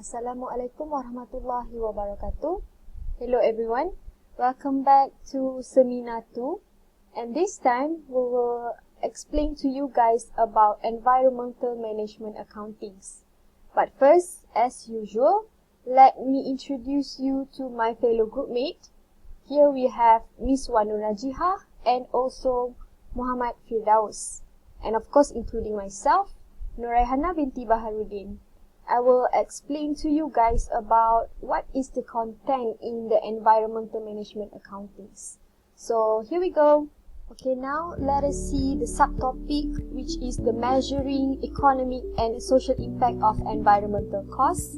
Assalamualaikum warahmatullahi wabarakatuh. Hello everyone, welcome back to Seminar 2, and this time we will explain to you guys about environmental management accountings. But first, as usual, let me introduce you to my fellow groupmate. Here we have Miss Wanu Najihah and also Muhammad Firdaus, and of course including myself, Nuraihana binti Baharudin. I will explain to you guys about what is the content in the environmental management accountings. So here we go. Okay, now let us see the subtopic, which is the measuring economic and social impact of environmental costs.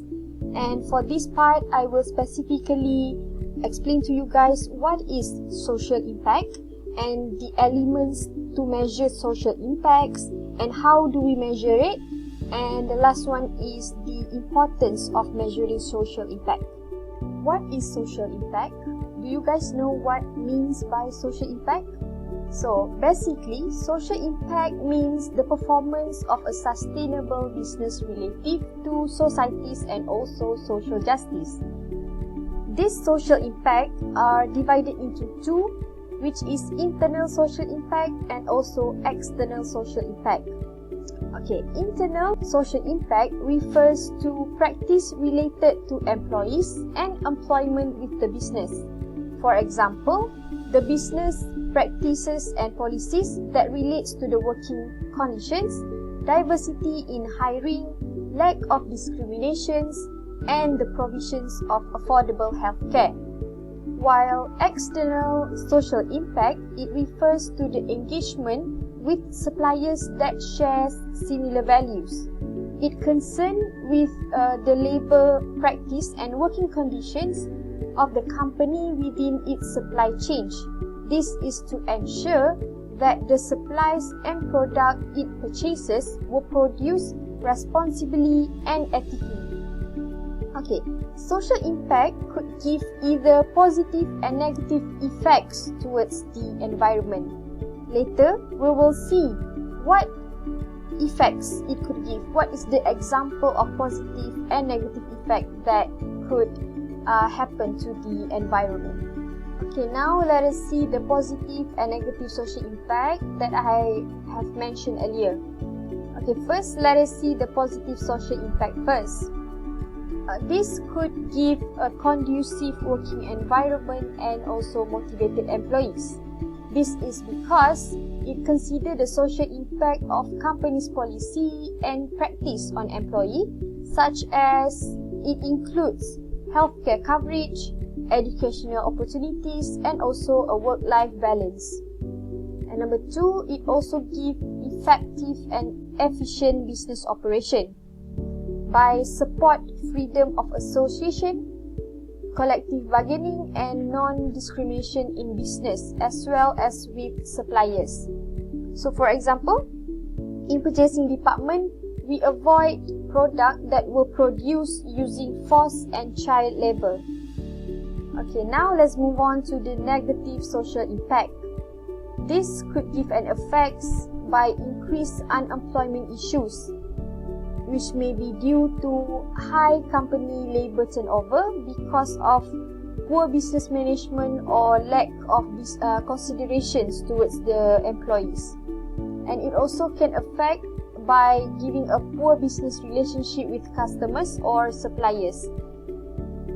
And for this part, I will specifically explain to you guys what is social impact and the elements to measure social impacts and how do we measure it. And the last one is the importance of measuring social impact. What is social impact? Do you guys know what means by social impact? So basically, social impact means the performance of a sustainable business relative to societies and also social justice. These social impact are divided into two, which is internal social impact and also external social impact. Okay, internal social impact refers to practice related to employees and employment with the business. For example, the business practices and policies that relates to the working conditions, diversity in hiring, lack of discriminations, and the provisions of affordable healthcare. While external social impact, it refers to the engagement with suppliers that share similar values. It concerns with the labor practice and working conditions of the company within its supply chain. This is to ensure that the supplies and product it purchases were produced responsibly and ethically. Okay, social impact could give either positive and negative effects towards the environment. Later, we will see what effects it could give. What is the example of positive and negative effect that could happen to the environment. Okay, now let us see the positive and negative social impact that I have mentioned earlier. Okay, first let us see the positive social impact first. This could give a conducive working environment and also motivated employees. This is because it considers the social impact of company's policy and practice on employee, such as it includes healthcare coverage, educational opportunities, and also a work-life balance. And number two, it also gives effective and efficient business operation by support freedom of association, collective bargaining, and non-discrimination in business as well as with suppliers. So for example, in purchasing department, we avoid products that were produced using forced and child labor. Okay, now let's move on to the negative social impact. This could give an effect by increased unemployment issues, which may be due to high company labor turnover because of poor business management or lack of considerations towards the employees. And it also can affect by giving a poor business relationship with customers or suppliers.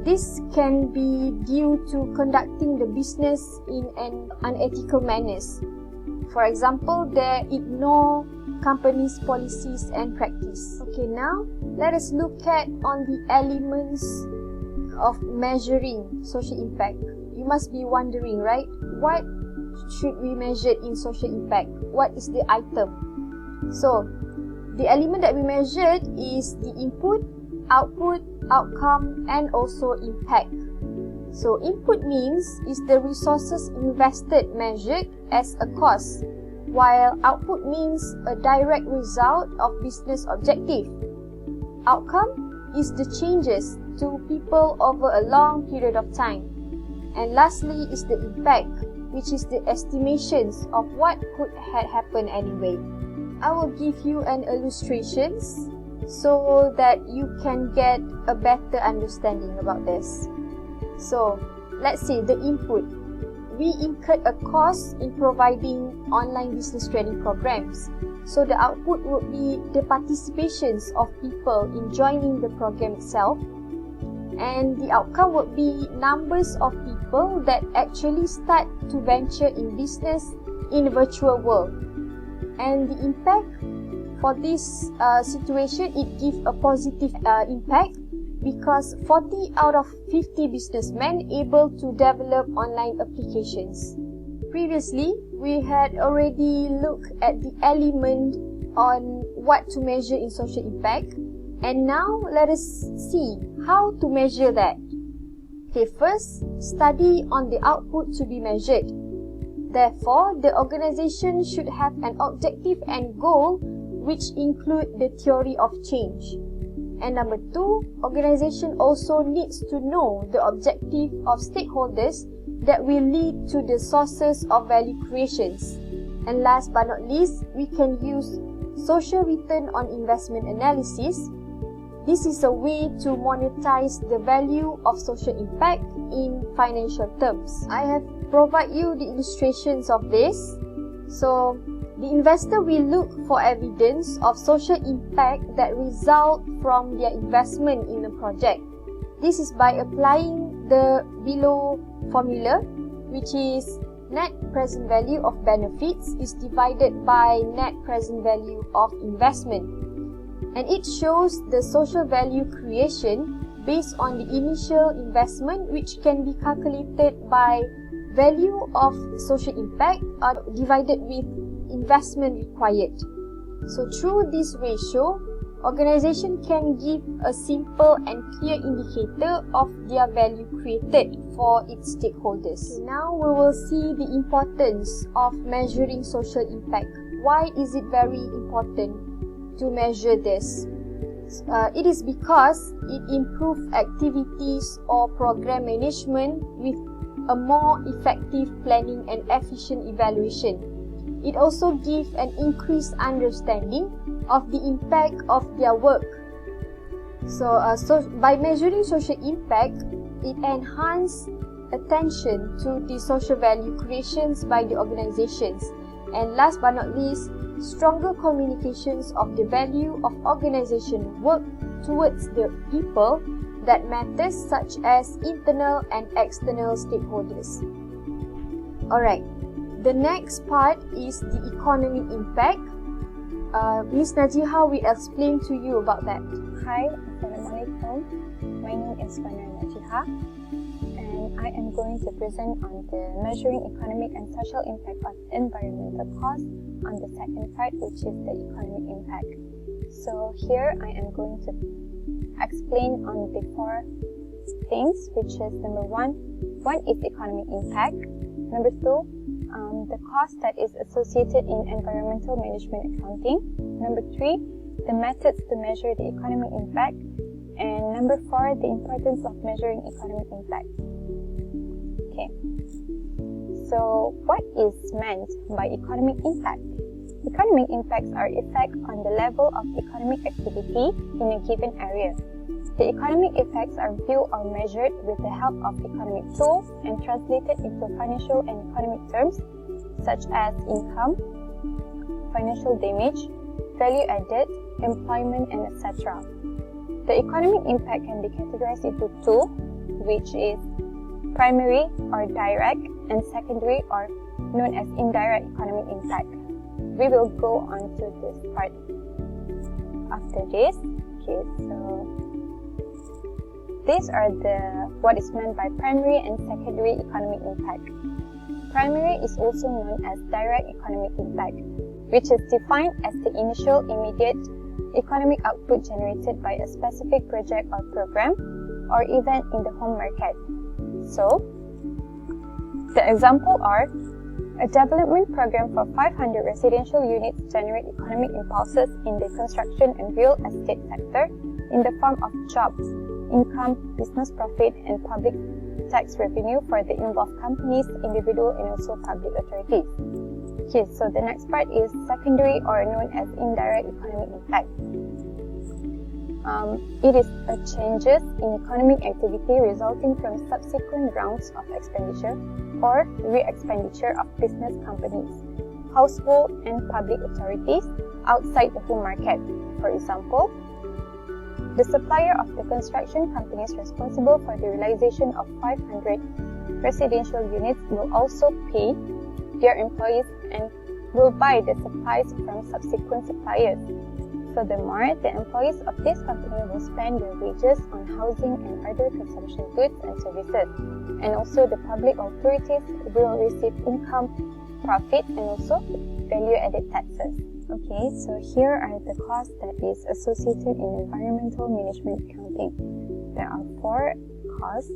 This can be due to conducting the business in an unethical manners. For example, they ignore company's policies and practice. Okay, now let us look at on the elements of measuring social impact. You must be wondering, right? What should we measure in social impact? What is the item? So, the element that we measured is the input, output, outcome, and also impact. So, input means is the resources invested measured as a cost, while output means a direct result of business objective. Outcome is the changes to people over a long period of time. And lastly is the impact, which is the estimations of what could have happened anyway. I will give you an illustration so that you can get a better understanding about this. So, let's say the input. We incurred a cost in providing online business training programs. So the output would be the participations of people in joining the program itself. And the outcome would be numbers of people that actually start to venture in business in the virtual world. And the impact for this situation, it gives a positive impact, because 40 out of 50 businessmen able to develop online applications. Previously, we had already looked at the element on what to measure in social impact, and now let us see how to measure that. Okay, first, study on the output to be measured. Therefore, the organization should have an objective and goal which include the theory of change. And number 2, organization also needs to know the objective of stakeholders that will lead to the sources of value creations. And last but not least, we can use social return on investment analysis. This is a way to monetize the value of social impact in financial terms. I have provided you the illustrations of this. So, the investor will look for evidence of social impact that result from their investment in a project. This is by applying the below formula, which is net present value of benefits is divided by net present value of investment. And it shows the social value creation based on the initial investment, which can be calculated by value of social impact divided with investment required. So through this ratio, organization can give a simple and clear indicator of their value created for its stakeholders. Now we will see the importance of measuring social impact. Why is it very important to measure this? It is because it improves activities or program management with a more effective planning and efficient evaluation. It also gives an increased understanding of the impact of their work. So by measuring social impact, it enhances attention to the social value creations by the organizations. And last but not least, stronger communications of the value of organization work towards the people that matters, such as internal and external stakeholders. Alright. The next part is the economic impact. Ms. Najiha will explain to you about that. Hi, Assalamualaikum. My name is Najiha, and I am going to present on the measuring economic and social impact of environmental costs on the second part, which is the economic impact. So here I am going to explain on the 4 things, which is number 1 is economic impact. Number 2, the cost that is associated in environmental management accounting. Number 3, the methods to measure the economic impact. And number 4, the importance of measuring economic impact. Okay. So, what is meant by economic impact? Economic impacts are effects on the level of economic activity in a given area. The economic effects are viewed or measured with the help of economic tools and translated into financial and economic terms such as income, financial damage, value added, employment, and etc. The economic impact can be categorized into 2, which is primary or direct and secondary or known as indirect economic impact. We will go on to this part after this. Okay, so these are what is meant by primary and secondary economic impact. Primary is also known as direct economic impact, which is defined as the initial immediate economic output generated by a specific project or program or event in the home market. So, the example are a development program for 500 residential units generate economic impulses in the construction and real estate sector in the form of jobs, income, business profit, and public tax revenue for the involved companies, individual, and also public authorities. Okay, so the next part is secondary or known as indirect economic impact. It is a changes in economic activity resulting from subsequent rounds of expenditure or re-expenditure of business companies, household and public authorities outside the home market. For example, the supplier of the construction companies responsible for the realization of 500 residential units will also pay their employees and will buy the supplies from subsequent suppliers. Furthermore, the employees of this company will spend their wages on housing and other consumption goods and services, and also the public authorities will receive income, profit, and also value-added taxes. Okay, so here are the costs that is associated in environmental management accounting. There are 4 costs.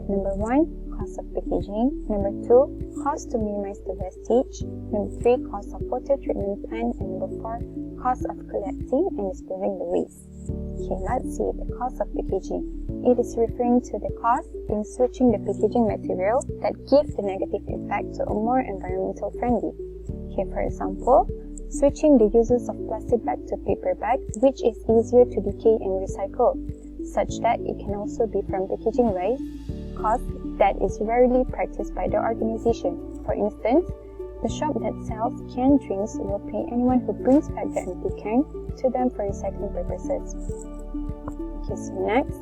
Number 1, cost of packaging. Number 2, cost to minimize the wastage. Number 3, cost of water treatment plant. And number 4, cost of collecting and disposing the waste. Okay, let's see the cost of packaging. It is referring to the cost in switching the packaging material that gives the negative effect to a more environmental friendly. Okay, for example, switching the uses of plastic bag to paper bag, which is easier to decay and recycle, such that it can also be from packaging waste, cost that is rarely practiced by the organization. For instance, the shop that sells canned drinks will pay anyone who brings back the empty can to them for recycling purposes. Okay, so next,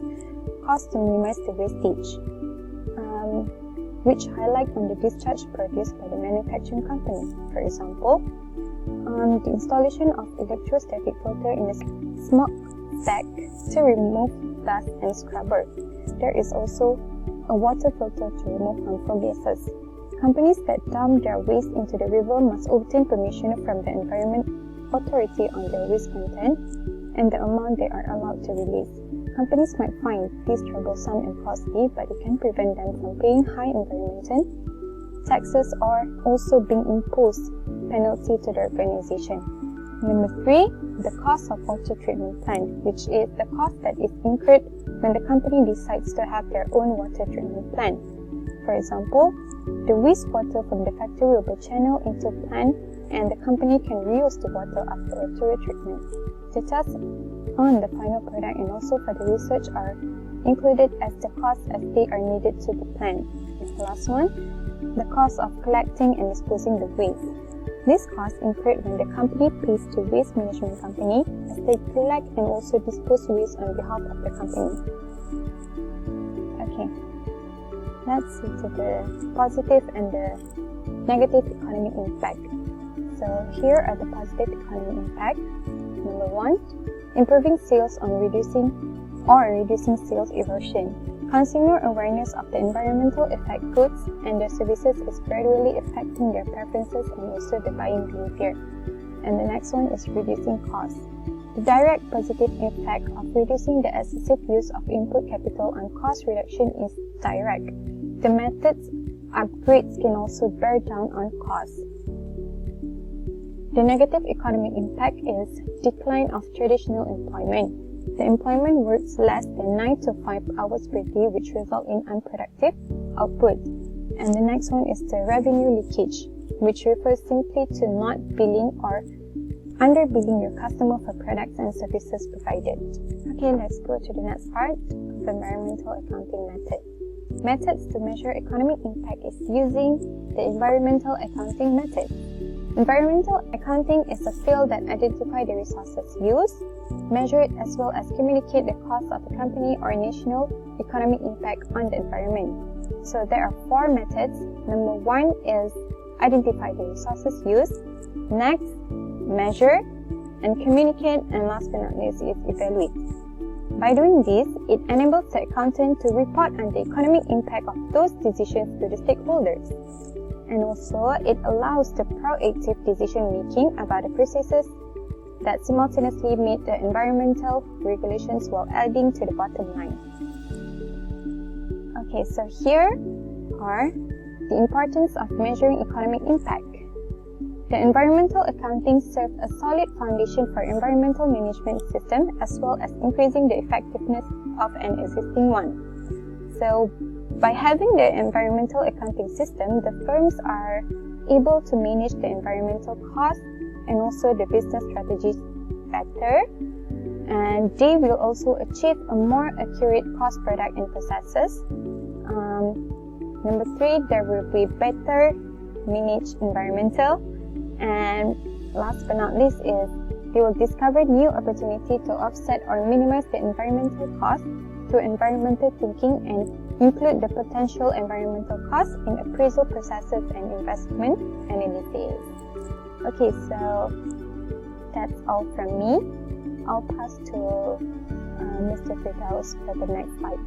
cost to minimize the wastage, which highlight on the discharge produced by the manufacturing company. For example, the installation of electrostatic filter in the smoke stack to remove dust and scrubber. There is also a water filter to remove harmful gases. Companies that dump their waste into the river must obtain permission from the Environment Authority on their waste content and the amount they are allowed to release. Companies might find this troublesome and costly, but it can prevent them from paying high environmental taxes or also being imposed penalty to the organization. Number 3, the cost of water treatment plant, which is the cost that is incurred when the company decides to have their own water treatment plant. For example, the wastewater from the factory will be channeled into plant and the company can reuse the water after a thorough treatment. The tests on the final product and also for the research are included as the costs as they are needed to the plant. The last one, the cost of collecting and disposing the waste. This cost incurred when the company pays to waste management company as they collect and also dispose waste on behalf of the company. Okay, let's see to the positive and the negative economic impact. So here are the positive economic impact. Number 1, improving sales on reducing sales erosion. Consumer awareness of the environmental effect goods and their services is gradually affecting their preferences and also the buying behavior. And the next one is reducing costs. The direct positive effect of reducing the excessive use of input capital on cost reduction is direct. The methods upgrades can also bear down on costs. The negative economic impact is decline of traditional employment. The employment works less than 9 to 5 hours per day, which result in unproductive output. And the next one is the revenue leakage, which refers simply to not billing or underbilling your customer for products and services provided. Okay, let's go to the next part of environmental accounting method. Methods to measure economic impact is using the environmental accounting method. Environmental accounting is a field that identifies the resources used, measure it as well as communicate the cost of a company or national economic impact on the environment. So there are 4 methods. Number 1 is identify the resources used. Next, measure and communicate, and last but not least is evaluate. By doing this, it enables the accountant to report on the economic impact of those decisions to the stakeholders. And also, it allows the proactive decision-making about the processes that simultaneously meet the environmental regulations while adding to the bottom line. Okay, so here are the importance of measuring economic impact. The environmental accounting serves a solid foundation for environmental management system as well as increasing the effectiveness of an existing one. So, by having the environmental accounting system, the firms are able to manage the environmental costs and also the business strategies better. and they will also achieve a more accurate cost product and processes. Number 3, there will be better managed environmental, and last but not least is they will discover new opportunity to offset or minimize the environmental cost through environmental thinking and include the potential environmental costs in appraisal processes and investment analysis. Okay, so that's all from me. I'll pass to Mr. Firdaus for the next slide.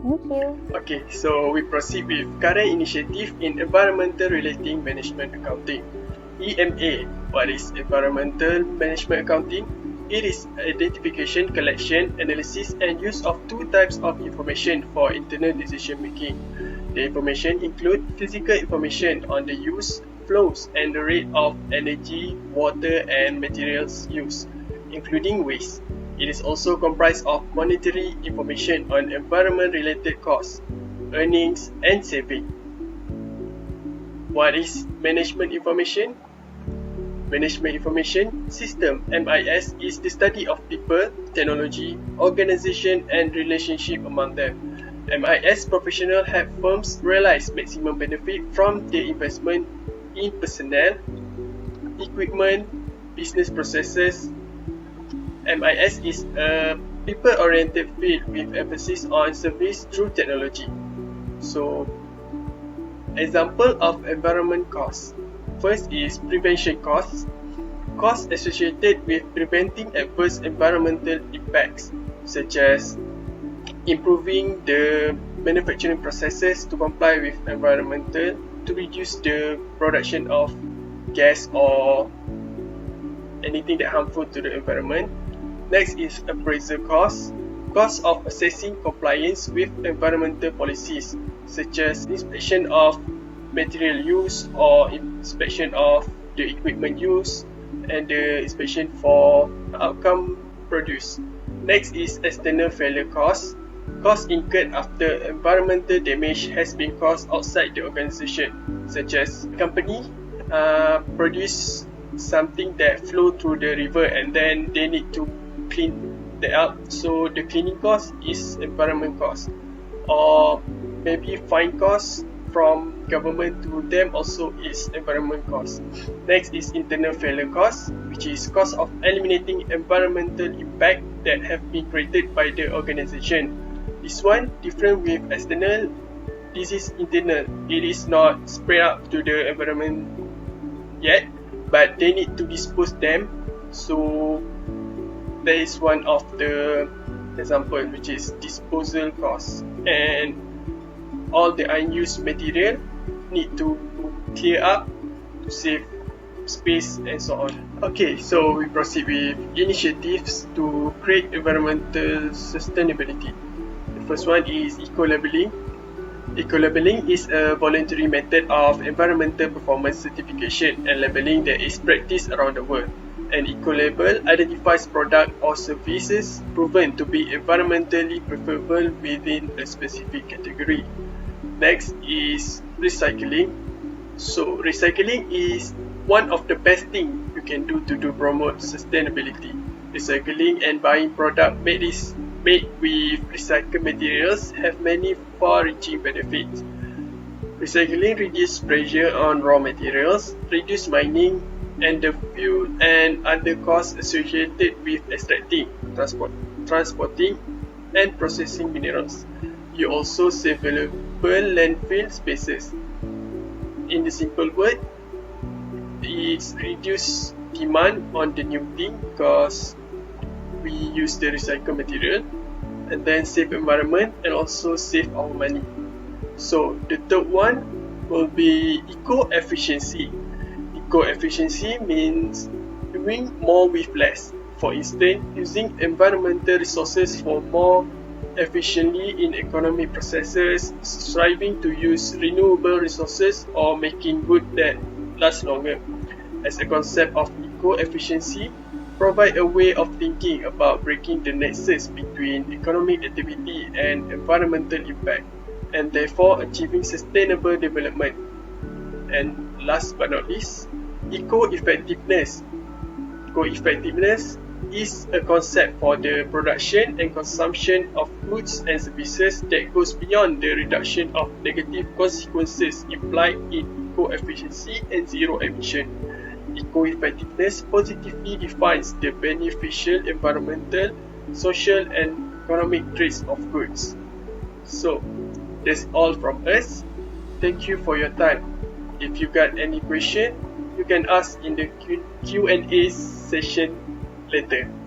Thank you. Okay, so we proceed with current initiative in environmental relating management accounting. EMA. What is environmental management accounting? It is identification, collection, analysis and use of two types of information for internal decision making. The information include physical information on the use, flows and the rate of energy, water and materials used, including waste. It is also comprised of monetary information on environment-related costs, earnings and saving. What is management information? Management Information System (MIS) is the study of people, technology, organization and relationship among them. MIS professionals help firms realize maximum benefit from their investment in personnel, equipment, business processes. MIS is a people-oriented field with emphasis on service through technology. So, example of environment costs. First is prevention costs. Costs associated with preventing adverse environmental impacts, such as improving the manufacturing processes to comply with environmental, to reduce the production of gas or anything that harmful to the environment. Next is appraisal costs. Costs of assessing compliance with environmental policies, such as inspection of material use or inspection of the equipment used and the inspection for outcome produced. Next is external failure costs. Costs incurred after environmental damage has been caused outside the organization, such as company produce something that flow through the river and then they need to clean that up. So the cleaning cost is environment cost, or maybe fine costs from government to them also is environment cost. Next is internal failure cost, which is cost of eliminating environmental impact that have been created by the organization. This one different with external. This is internal. It is not spread out to the environment yet, but they need to dispose them. So that is one of the example, which is disposal cost. And all the unused material need to clear up to save space and so on. Okay, so we proceed with initiatives to create environmental sustainability. The first one is eco-labeling. Eco-labeling is a voluntary method of environmental performance certification and labeling that is practiced around the world. An eco-label identifies products or services proven to be environmentally preferable within a specific category. Next is recycling. So recycling is one of the best things you can do to promote sustainability. Recycling and buying products made with recycled materials have many far-reaching benefits. Recycling reduces pressure on raw materials, reduces mining and the fuel and other costs associated with extracting, transporting and processing minerals. You also save valuable landfill spaces. In the simple word, it's reduce demand on the new thing because we use the recycled material, and then save environment and also save our money. So the third one will be eco-efficiency. Eco-efficiency means doing more with less. For instance, using environmental resources for more efficiently in economic processes, striving to use renewable resources, or making goods that last longer. As a concept of eco-efficiency, provide a way of thinking about breaking the nexus between economic activity and environmental impact, and therefore achieving sustainable development. And last but not least, eco-effectiveness. Eco-effectiveness is a concept for the production and consumption of goods and services that goes beyond the reduction of negative consequences implied in eco-efficiency and zero emission. Eco-effectiveness positively defines the beneficial environmental, social, and economic traits of goods. So, that's all from us. Thank you for your time. If you got any question, you can ask in the Q&A session later.